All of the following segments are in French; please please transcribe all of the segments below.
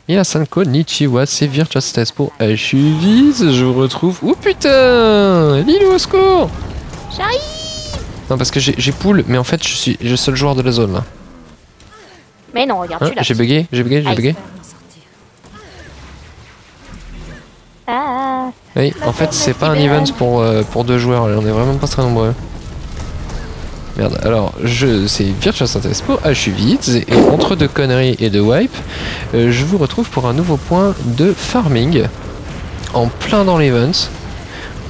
Et Asan Konnichiwa, c'est Virtuous Test pour Achievise. Je vous retrouve. Oh putain, Lilou au secours. J'arrive. Non, parce que j'ai pool, mais en fait, je suis le seul joueur de la zone là. Mais non, regarde, Hein, tu l'as. j'ai bugué. Ah. Oui, en fait, c'est pas un event pour deux joueurs, là, on est vraiment pas très nombreux. Merde, alors, c'est Virtuous Test pour Achievise, et entre deux conneries et de wipe, je vous retrouve pour un nouveau point de farming, en plein dans l'event.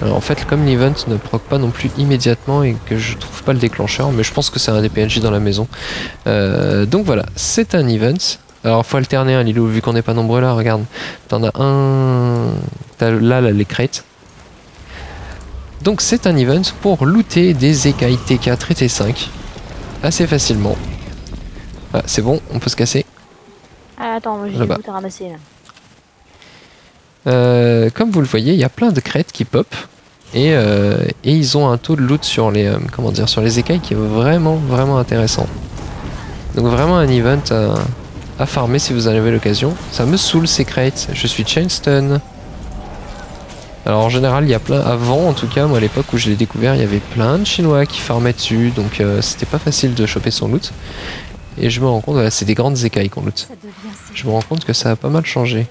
Alors en fait, comme l'event ne proc pas non plus immédiatement et que je trouve pas le déclencheur, mais je pense que c'est un des PNJ dans la maison. Donc voilà, c'est un event. Alors faut alterner un Lilou, vu qu'on n'est pas nombreux là, regarde. T'en as un... T'as là les crates. Donc c'est un event pour looter des écailles T4 et T5 assez facilement. Ah, c'est bon, on peut se casser. Ah, attends, moi j'ai des bouts à ramasser là. Comme vous le voyez, il y a plein de crêtes qui pop et ils ont un taux de loot sur les sur les écailles qui est vraiment intéressant. Donc vraiment un event à farmer si vous en avez l'occasion. Ça me saoule ces crêtes, je suis chainstun. Alors en général il y a plein, avant en tout cas, moi à l'époque où je l'ai découvert, il y avait plein de chinois qui farmaient dessus, donc c'était pas facile de choper son loot. Et je me rends compte, voilà, c'est des grandes écailles qu'on loot. Je me rends compte que ça a pas mal changé.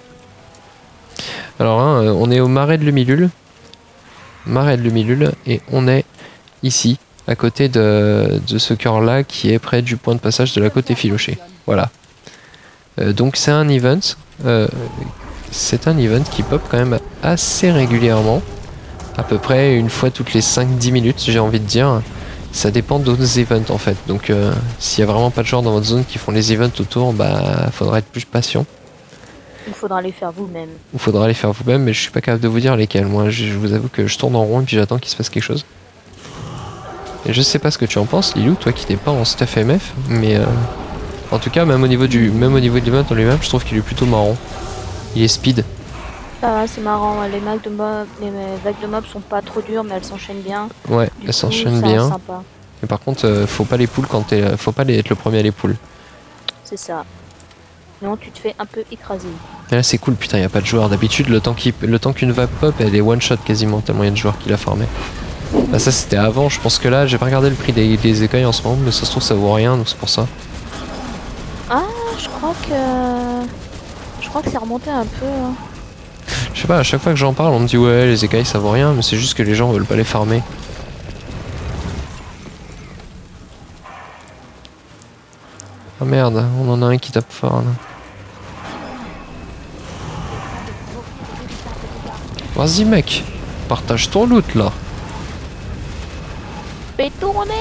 Alors hein, on est au marais de Lumilul. Et on est ici, à côté de ce cœur là qui est près du point de passage de la côte effilochée. Voilà. Donc c'est un event. Qui pop quand même assez régulièrement. À peu près une fois toutes les 5-10 minutes, j'ai envie de dire. Ça dépend d'autres events en fait. Donc s'il y a vraiment pas de joueurs dans votre zone qui font les events autour, bah faudra être plus patient. Il faudra les faire vous-même. Il faudra les faire vous-même, mais je suis pas capable de vous dire lesquels. Moi, je vous avoue que je tourne en rond et puis j'attends qu'il se passe quelque chose. Et je sais pas ce que tu en penses, Lilou, toi qui n'es pas en stuff MF, mais en tout cas, même au niveau de l'event en lui-même, je trouve qu'il est plutôt marrant. Il est speed. Ah, c'est marrant, les vagues de mobs sont pas trop dures, mais elles s'enchaînent bien. Ouais, elles s'enchaînent bien. Sympa. Mais par contre, faut pas les poules faut pas être le premier à les poules. C'est ça. Sinon tu te fais un peu écraser. Et là c'est cool, putain, y a pas de joueurs. D'habitude, le temps qu'une vague pop, elle est one shot quasiment, tellement y a de joueurs qui la farmaient. Bah ça c'était avant, je pense que là, j'ai pas regardé le prix des écailles en ce moment, mais ça se trouve ça vaut rien, donc c'est pour ça. Ah, je crois que c'est remonté un peu. Hein. Je sais pas, à chaque fois que j'en parle, on me dit ouais, les écailles ça vaut rien, mais c'est juste que les gens veulent pas les farmer. Ah merde, on en a un qui tape fort là. Vas-y mec, partage ton loot là. Fais tourner.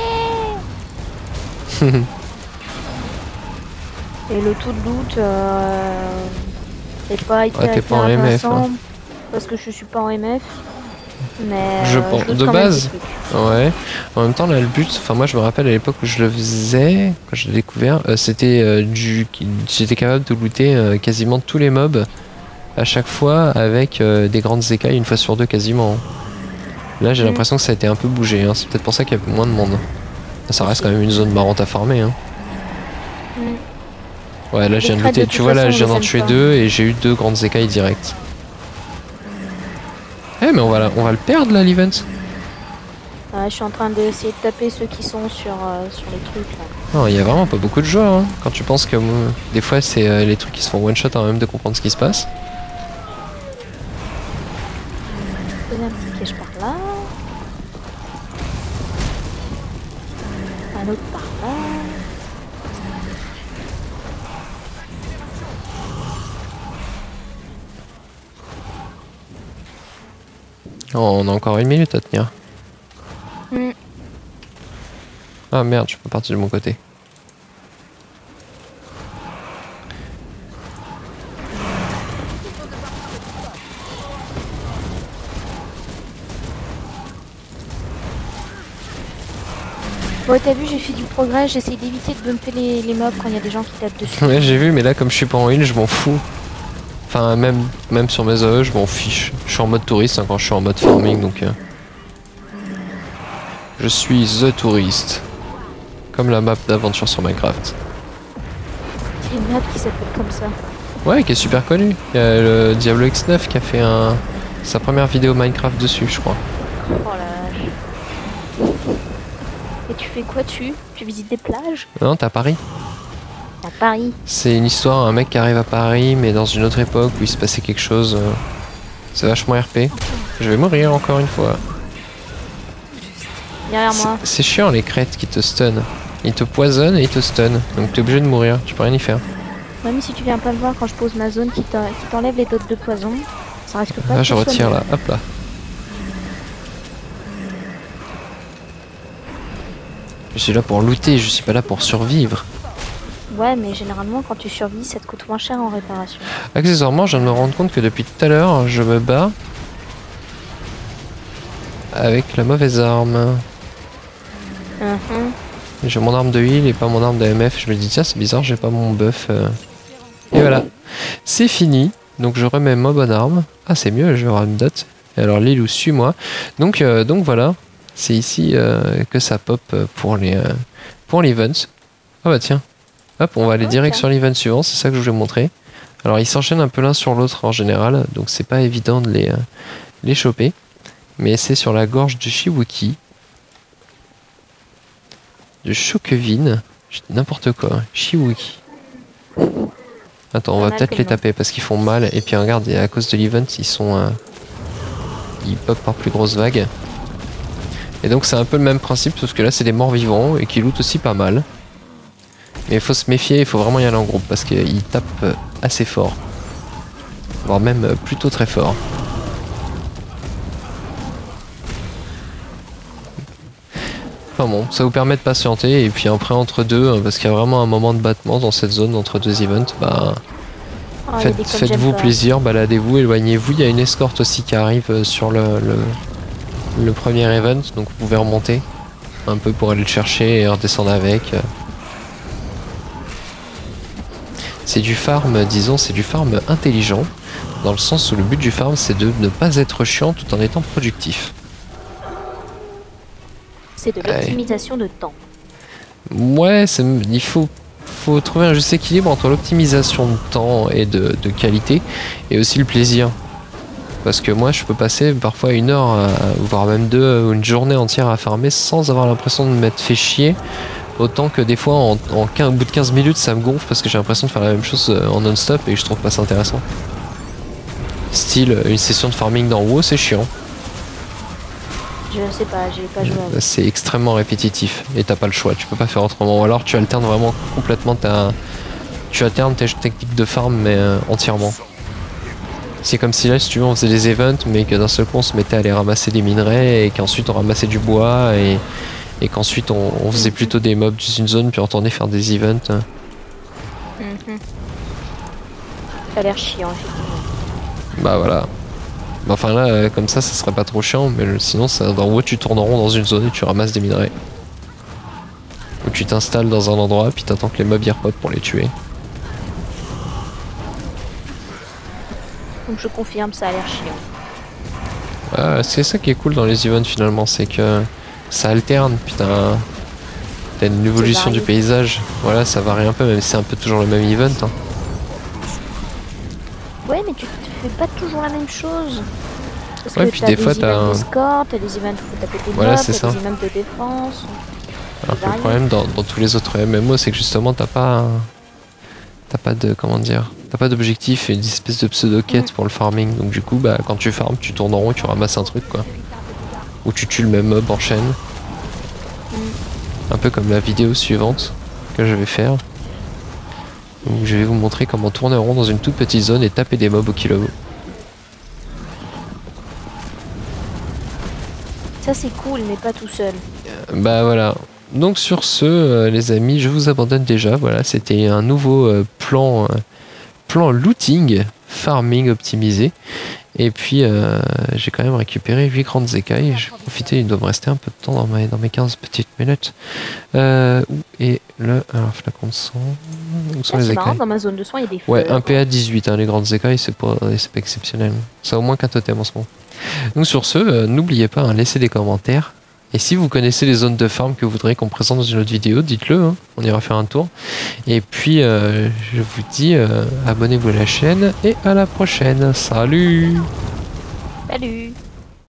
Et le tout de loot est pas hyper pas en MF hein. Parce que je suis pas en MF. Mais je pense de base. Ouais. En même temps là le but, enfin moi je me rappelle à l'époque où je le faisais, quand je l'ai découvert, c'était j'étais capable de looter quasiment tous les mobs à chaque fois avec des grandes écailles une fois sur deux quasiment. Là j'ai l'impression que ça a été un peu bougé, hein. C'est peut-être pour ça qu'il y a moins de monde. Ça reste quand même une zone marrante à farmer hein. Ouais là je viens de looter, tu vois là je viens d'en tuer deux et j'ai eu deux grandes écailles directes. Eh mais on va le perdre là l'event. Je suis en train d'essayer de taper ceux qui sont sur les trucs là. Non il y a vraiment pas beaucoup de joueurs hein. Quand tu penses que des fois c'est les trucs qui se font one shot avant même de comprendre ce qui se passe. Un petit piège par là. Un autre par là. Oh, on a encore une minute à tenir. Ah merde, je peux partir de mon côté. Bon, t'as vu, j'ai fait du progrès, j'essaie d'éviter de bumper les mobs quand il y a des gens qui tapent dessus. Ouais, j'ai vu, mais là, comme je suis pas en heal, je m'en fous. Enfin, même sur mes AE, je m'en fiche. Je suis en mode touriste hein, quand je suis en mode farming, donc... Je suis The Tourist. Comme la map d'aventure sur Minecraft. Il y a une map qui s'appelle comme ça. Ouais, qui est super connu. Il y a le Diablo X9 qui a fait sa première vidéo Minecraft dessus, je crois. Oh la vache. Et tu fais quoi tu visites des plages? Non, t'es à Paris. À Paris. C'est une histoire, un mec qui arrive à Paris, mais dans une autre époque où il se passait quelque chose. C'est vachement RP. Je vais mourir encore une fois. Derrière moi. C'est chiant les crêtes qui te stun. Ils te poisonnent et ils te stun. Donc t'es obligé de mourir, tu peux rien y faire. Même si tu viens pas me voir quand je pose ma zone qui t'enlève les dots de poison, ça risque pas Ah, de je retire là, hop là. Je suis là pour looter, je suis pas là pour survivre. Ouais, mais généralement quand tu survis, ça te coûte moins cher en réparation. Accessoirement, je viens de me rendre compte que depuis tout à l'heure, je me bats avec la mauvaise arme. J'ai mon arme de heal et pas mon arme de MF. Je me dis tiens, c'est bizarre, j'ai pas mon buff. Et voilà, c'est fini. Donc je remets ma bonne arme. Ah, c'est mieux, je vais avoir une dot. Et alors Lilou, suis-moi. Donc voilà, c'est ici que ça pop pour l'event. Ah bah tiens, hop, on va aller direct sur l'event suivant, c'est ça que je voulais montrer. Alors ils s'enchaînent un peu l'un sur l'autre en général, donc c'est pas évident de les choper. Mais c'est sur la gorge de Shiwuki. De Shokevin. N'importe quoi. Shiwuki. Attends, on va peut-être les taper parce qu'ils font mal. Et puis regarde, à cause de l'event, ils pop par plus grosse vague. Et donc c'est un peu le même principe, sauf que là c'est des morts vivants et qui lootent aussi pas mal. Mais il faut se méfier, il faut vraiment y aller en groupe parce qu'ils tapent assez fort. Voire même plutôt très fort. Enfin bon, ça vous permet de patienter et puis après entre deux, parce qu'il y a vraiment un moment de battement dans cette zone entre deux events, bah faites-vous plaisir, baladez-vous, éloignez-vous. Il y a une escorte aussi qui arrive sur le premier event, donc vous pouvez remonter un peu pour aller le chercher et redescendre avec. C'est du farm, disons, c'est du farm intelligent, dans le sens où le but du farm c'est de ne pas être chiant tout en étant productif. C'est de l'optimisation de temps. Ouais, il faut trouver un juste équilibre entre l'optimisation de temps et de qualité et aussi le plaisir. Parce que moi je peux passer parfois 1 heure, voire même 2 ou une journée entière à farmer sans avoir l'impression de m'être fait chier. Autant que des fois au bout de 15 minutes ça me gonfle parce que j'ai l'impression de faire la même chose en non-stop et je trouve pas ça intéressant. Style une session de farming dans WoW, c'est chiant. Je sais pas, j'ai pas joué. C'est extrêmement répétitif et t'as pas le choix, tu peux pas faire autrement. Ou alors tu alternes vraiment complètement tu alternes tes techniques de farm mais entièrement. C'est comme si là, si tu veux, on faisait des events mais que d'un seul coup on se mettait à aller ramasser des minerais et qu'ensuite on ramassait du bois et qu'ensuite on faisait plutôt des mobs d'une zone puis on retournait faire des events. Ça a l'air chiant effectivement. Bah voilà. Enfin là, comme ça serait pas trop chiant, mais sinon en gros tu tournes en rond dans une zone et tu ramasses des minerais. Ou tu t'installes dans un endroit puis t'attends que les mobs y repopent pour les tuer. Donc je confirme, ça a l'air chiant. C'est ça qui est cool dans les events finalement, c'est que ça alterne, puis t'as une évolution du paysage. Voilà, ça varie un peu, même si c'est un peu toujours le même event. Hein. Ouais, mais tu fais pas toujours la même chose. Parce ouais, que puis des fois t'as un escorte, t'as des events où faut taper tes voilà, mobs, c'est t'as ça. des events de défense. Alors que le problème dans tous les autres MMO, c'est que justement t'as pas de comment dire, t'as pas d'objectif et une espèce de pseudo-quête pour le farming. Donc du coup, bah quand tu farmes, tu tournes en rond et tu ramasses un truc quoi. Ou tu tues le même mob en chaîne. Un peu comme la vidéo suivante que je vais faire. Donc je vais vous montrer comment tourner en rond dans une toute petite zone et taper des mobs au kilo. Ça c'est cool, mais pas tout seul. Bah voilà. Donc sur ce, les amis, je vous abandonne déjà. Voilà, c'était un nouveau plan looting, farming optimisé. Et puis j'ai quand même récupéré 8 grandes écailles. Je vais profiter, il doit me rester un peu de temps dans mes 15 petites minutes. Où est le flacon de sang? Où sont les écailles? Dans ma zone de soins, il y a des fleurs. Ouais, un PA 18, hein, les grandes écailles, c'est pas exceptionnel. Ça a au moins qu'un totem en ce moment. Donc sur ce, n'oubliez pas, hein, laissez des commentaires. Et si vous connaissez les zones de farm que vous voudrez qu'on présente dans une autre vidéo, dites-le, hein, on ira faire un tour. Et puis je vous dis abonnez-vous à la chaîne et à la prochaine. Salut! Salut!